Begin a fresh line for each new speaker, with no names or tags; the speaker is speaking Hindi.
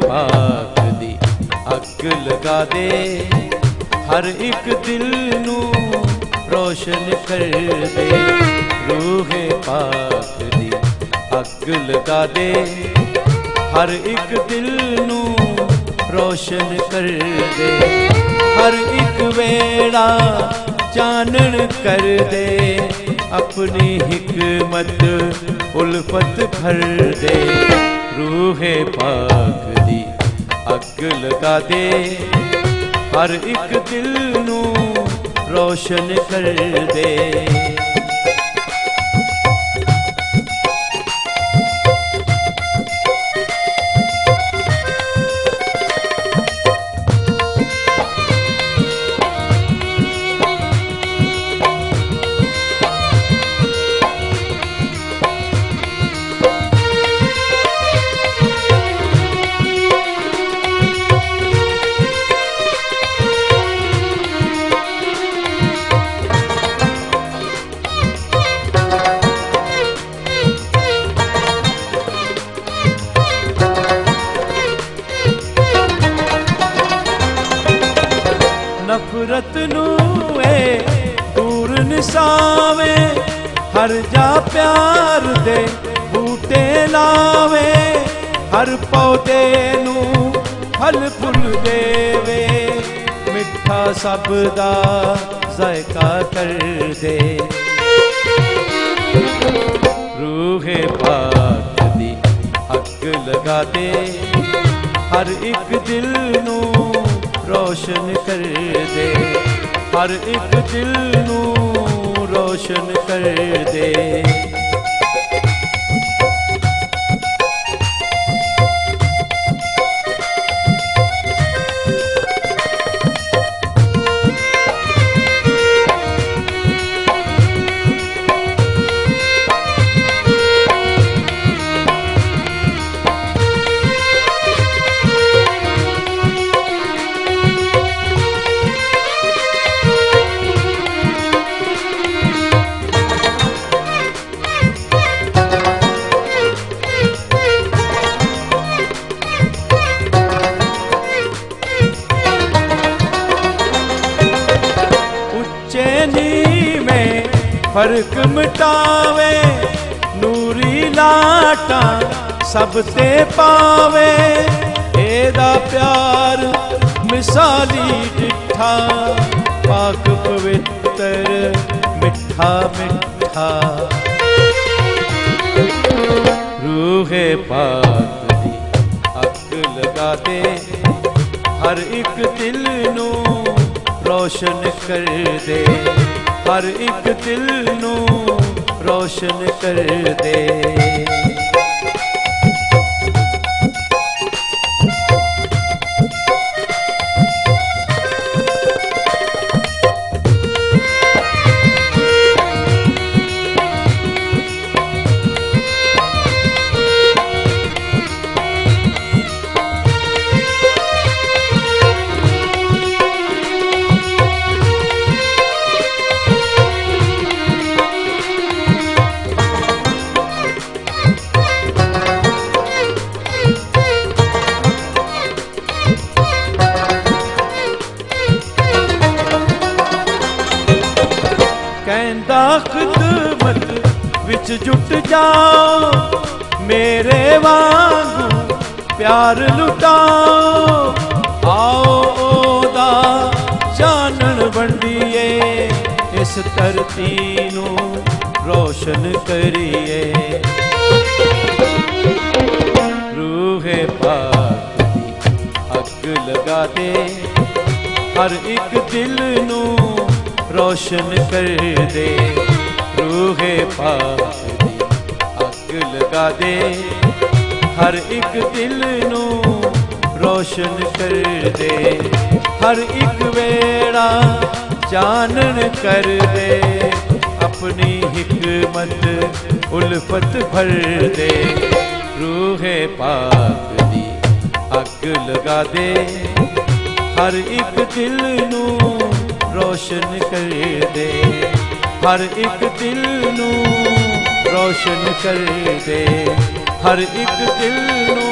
पाक दी अग लगा दे, हर एक दिल नू रोशन कर दे। रूह पाक दी अग लगा दे, हर एक दिल नू रोशन कर दे। हर एक वेड़ा चानन कर दे, अपनी हिकमत उल्फत भर दे। रूह पाक दी अग लगा दे, हर एक दिल नू रोशन कर दे। नफरत नू दूर निसावे, हर जा प्यार दे बूटे लावे। हर पौधे नू फल फुल देवे, मिठा सब दा जायका कर दे। रूह पाक दी अग लगा दे, हर एक दिल नू रोशन कर दे। हर एक दिल नू रोशन कर दे। फर्क मिटावे, नूरी लाटा सब ते पावे। एदा प्यार मिसाली डिठा, पाक पवित्र मिठा मिठा। रूह पाक दी अग लगा दे, हर एक दिल नू रोशन कर दे। हर एक दिल नू रोशन कर दे। कहंदा खिदमत विच जुट जाओ, मेरे वांगू प्यार लुटाओ। आओ ओदा चानन वंडिए, इस धरती नू रोशन करिए। रूह पाक दी अग लगा दे, हर एक दिल नू रोशन कर दे। रूह पाक दी अग लगा दे, हर एक दिल नू रोशन कर दे। हर एक वेड़ा चानन कर दे, अपनी हिकमत उल्फत भर दे। रूह पाक दी अग लगा दे, हर एक दिल नू रोशन कर दे। हर एक दिल नू रोशन कर दे। हर एक दिल नू